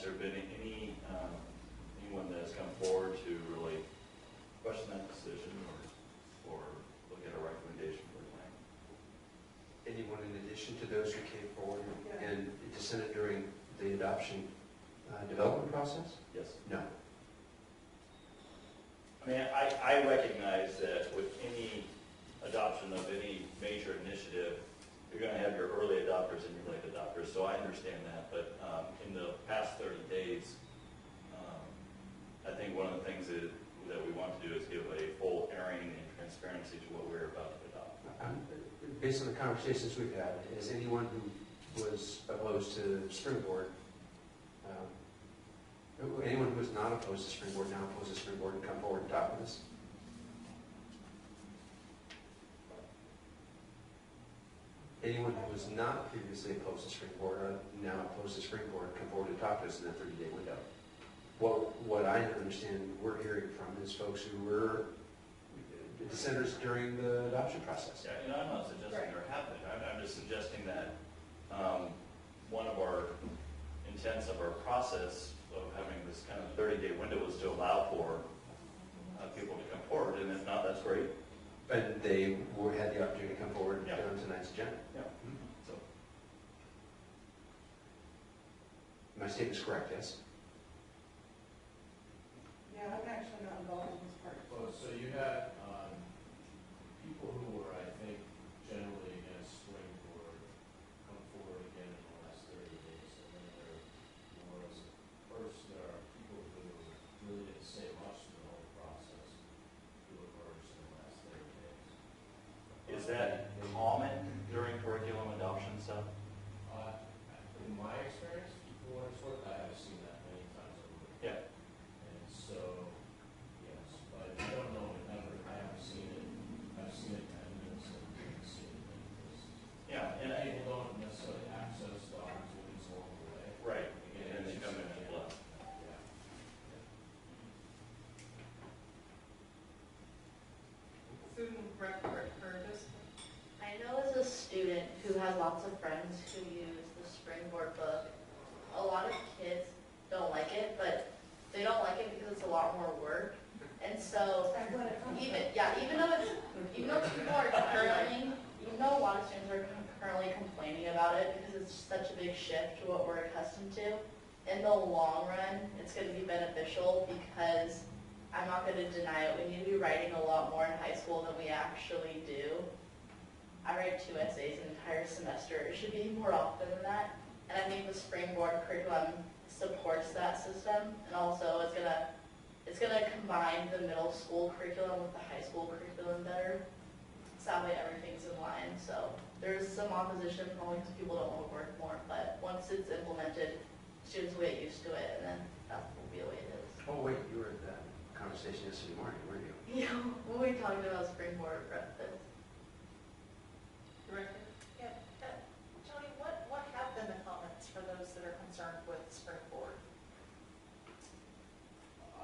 has there been anyone that has come forward to really question that decision or look at a recommendation for a plan? Anyone in addition to those who came forward and dissented during the adoption development process? Yes. No. I mean, I recognize that with any adoption of any major initiative, you're going to have your early adopters and your late adopters, so I understand that. But in the past 30 days, I think one of the things that we want to do is give a full airing and transparency to what we're about to adopt. Based on the conversations we've had, has anyone who was opposed to Springboard, anyone who was not opposed to Springboard now opposed to Springboard and come forward and talk with us? Anyone who was not previously opposed to Springboard or now opposed to Springboard come forward and talk to us in that 30-day window? What I understand we're hearing from is folks who were dissenters during the adoption process. Yeah, I'm not suggesting there haven't. I'm just suggesting that one of our intents of our process of having this kind of 30-day window was to allow for people to come forward, and if not, that's great. And they had the opportunity to come forward on tonight's agenda. Yeah. So, my statement is correct, yes? Yeah, I'm actually not involved in this part. Well, so you had people who were, I think, generally against Springboard come forward again in the last 30 days. And then there was, first, there are people who really didn't say much in the whole process who emerged in the last 30 days. is that common during curriculum adoption stuff? In my experience, for what it's worth, I have seen that many times over. Yeah. And so, yes, but I don't know if ever, I haven't seen it. I've seen it 10 minutes and I've seen it like this. Yeah, and People don't necessarily access the opportunities along the way. right, Again, and they it's come in just- and left. Yeah. Student record for this. I know as a student who has lots of friends who use the Springboard book, a lot of kids don't like it, but they don't like it because it's a lot more work. And so even though people are currently, even though a lot of students are currently complaining about it because it's such a big shift to what we're accustomed to, in the long run, it's going to be beneficial because I'm not going to deny it. We need to be writing a lot more in high school than we actually do. I write 2 essays an entire semester. It should be more often than that. And I think the Springboard curriculum supports that system, and also it's gonna combine the middle school curriculum with the high school curriculum better. So that way everything's in line. So there's some opposition only because people don't want to work more, but once it's implemented, students will get used to it, and then that will be the way it is. Oh, wait, you were at that conversation yesterday morning, weren't you? Yeah, when we talked about Springboard breakfast. Director? Yeah, Tony, what have been the comments for those that are concerned with Springboard?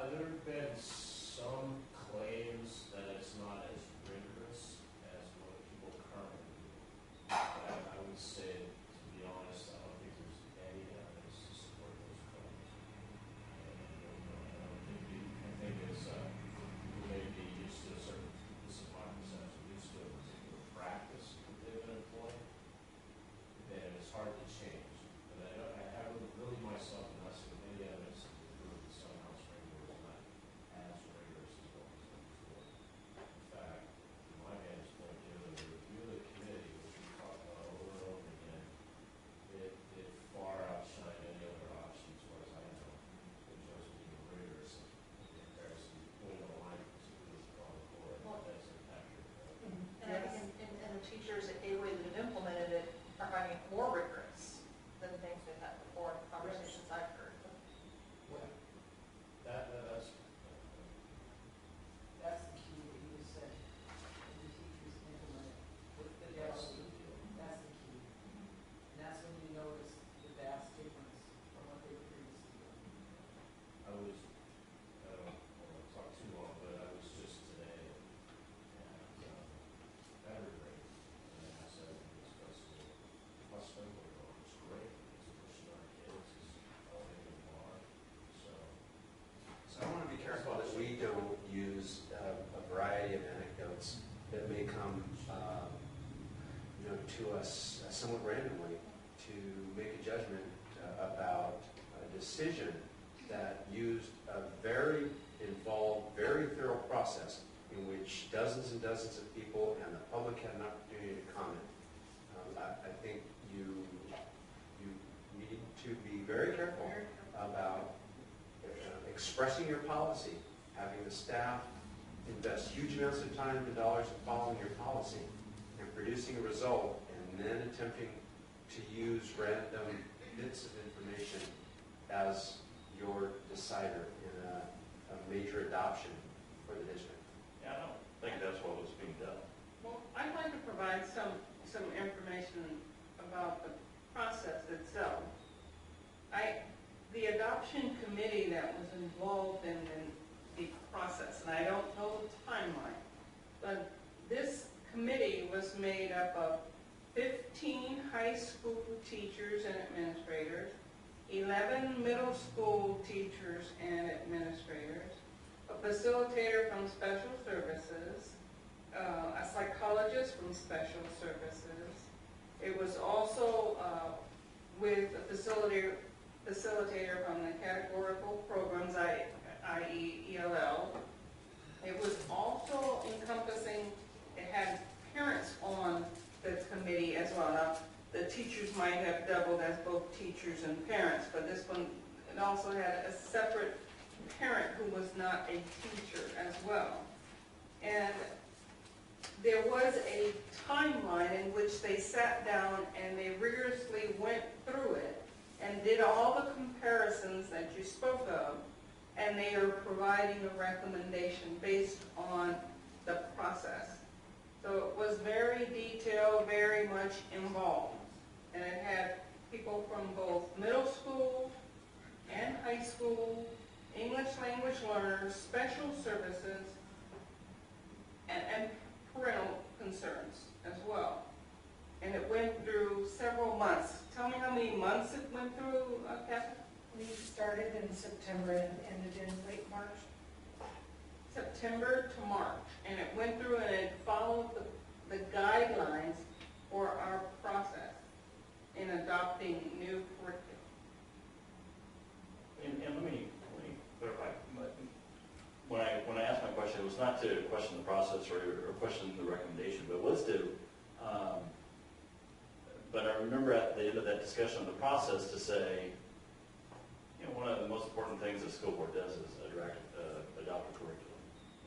There have been some claims that it's not as rigorous as what people currently do. But I would say, to be honest, I don't think there's any evidence to support those claims. I think it's, people may be used to a certain, this is my perception, used to a particular practice that they've been employing. And it's hard to change. But I haven't really myself not seen any evidence to prove that somehow Springboard is not as to us somewhat randomly to make a judgment about a decision that used a very involved, very thorough process in which dozens and dozens of people and the public had an opportunity to comment. I think you need to be very careful about expressing your policy, having the staff invest huge amounts of time and dollars in following your policy and producing a result, and then attempting to use random bits of information as your decider in a major adoption for the district. Yeah, I don't think that's what was being done. Well, I'd like to provide some information about the process itself. The adoption committee that was involved in the process, and I don't know the timeline, but this committee was made up of 15 high school teachers and administrators, 11 middle school teachers and administrators, a facilitator from special services, a psychologist from special services. It was also with a facilitator from the categorical programs, i.e. ELL. It was also encompassing, it had parents on the committee as well. Now, the teachers might have doubled as both teachers and parents, but this one, it also had a separate parent who was not a teacher as well. And there was a timeline in which they sat down and they rigorously went through it and did all the comparisons that you spoke of, and they are providing a recommendation based on the process. So it was very detailed, very much involved, and it had people from both middle school and high school, English language learners, special services, and parental concerns as well. And it went through several months. Tell me how many months it went through, Kathy? We started in September and ended in late March. September to March, and it went through and it followed the guidelines for our process in adopting new curriculum. And let me clarify. When I asked my question, it was not to question the process or question the recommendation, but was to, but I remember at the end of that discussion of the process to say, you know, one of the most important things the school board does is adopt a curriculum.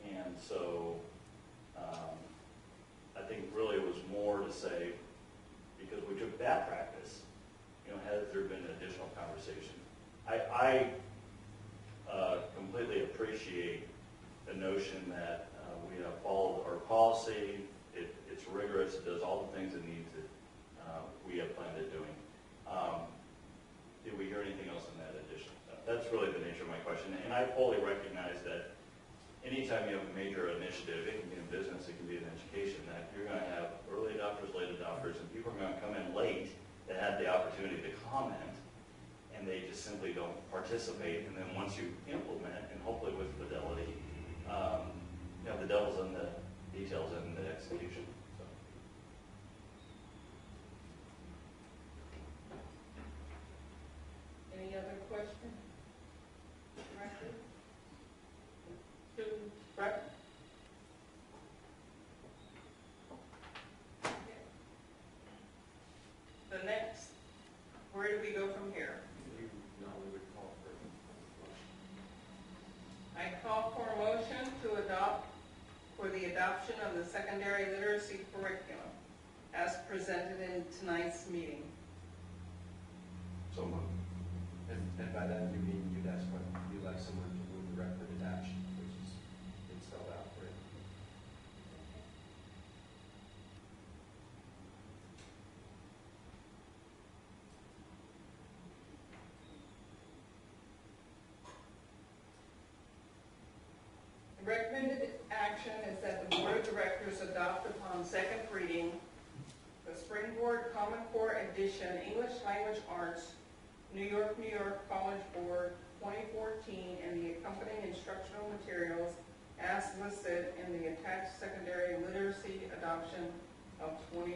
And so I think really it was more to say, because we took that practice, you know, has there been additional conversation? I completely appreciate the notion that we have followed our policy, it's rigorous, it does all the things it needs to, we have planned it doing. Did we hear anything else in that addition? That's really the nature of my question, and I fully recognize that anytime you have a major initiative, it can be in business, it can be in education, that you're going to have early adopters, late adopters, and people are going to come in late that had the opportunity to comment, and they just simply don't participate. And then once you implement, and hopefully with fidelity, you know, the devil's in the details and the execution. So. Any other questions? Director? Student rep? The next, where do we go from here? You know, we would call for a motion. I call for a motion to adopt, for the adoption of the secondary literacy curriculum as presented in tonight's meeting. So moved. And by that you mean you'd ask what you'd like someone to move the record attached, which is it's spelled out for it. The recommended action is that the Board of Directors adopt upon second reading the Springboard Common Core Edition English Language Arts New York College Board 2014 and the accompanying instructional materials as listed in the attached secondary literacy adoption of 24-20.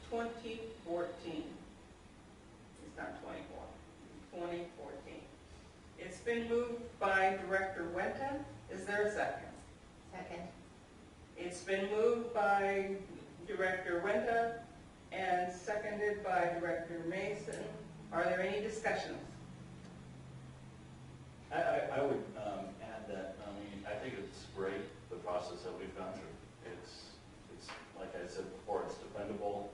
2014. It's not 24, 2014. It's been moved by Director Wenta. Is there a second? Second. It's been moved by Director Wenta and seconded by Director Mason. Are there any discussions? I would add that, I mean, I think it's great, the process that we've gone through. It's like I said before, it's dependable,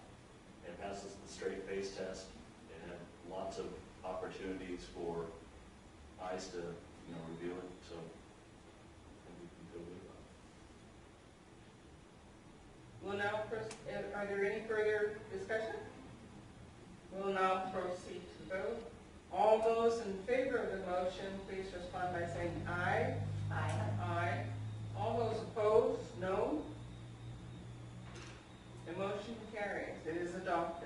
it passes the straight face test, it had lots of opportunities for eyes to, review it, so I think we can feel good about it. We'll now, are there any further discussion? We'll now proceed to vote. All those in favor of the motion, please respond by saying aye. Aye. Aye. All those opposed, no. The motion carries. It is adopted.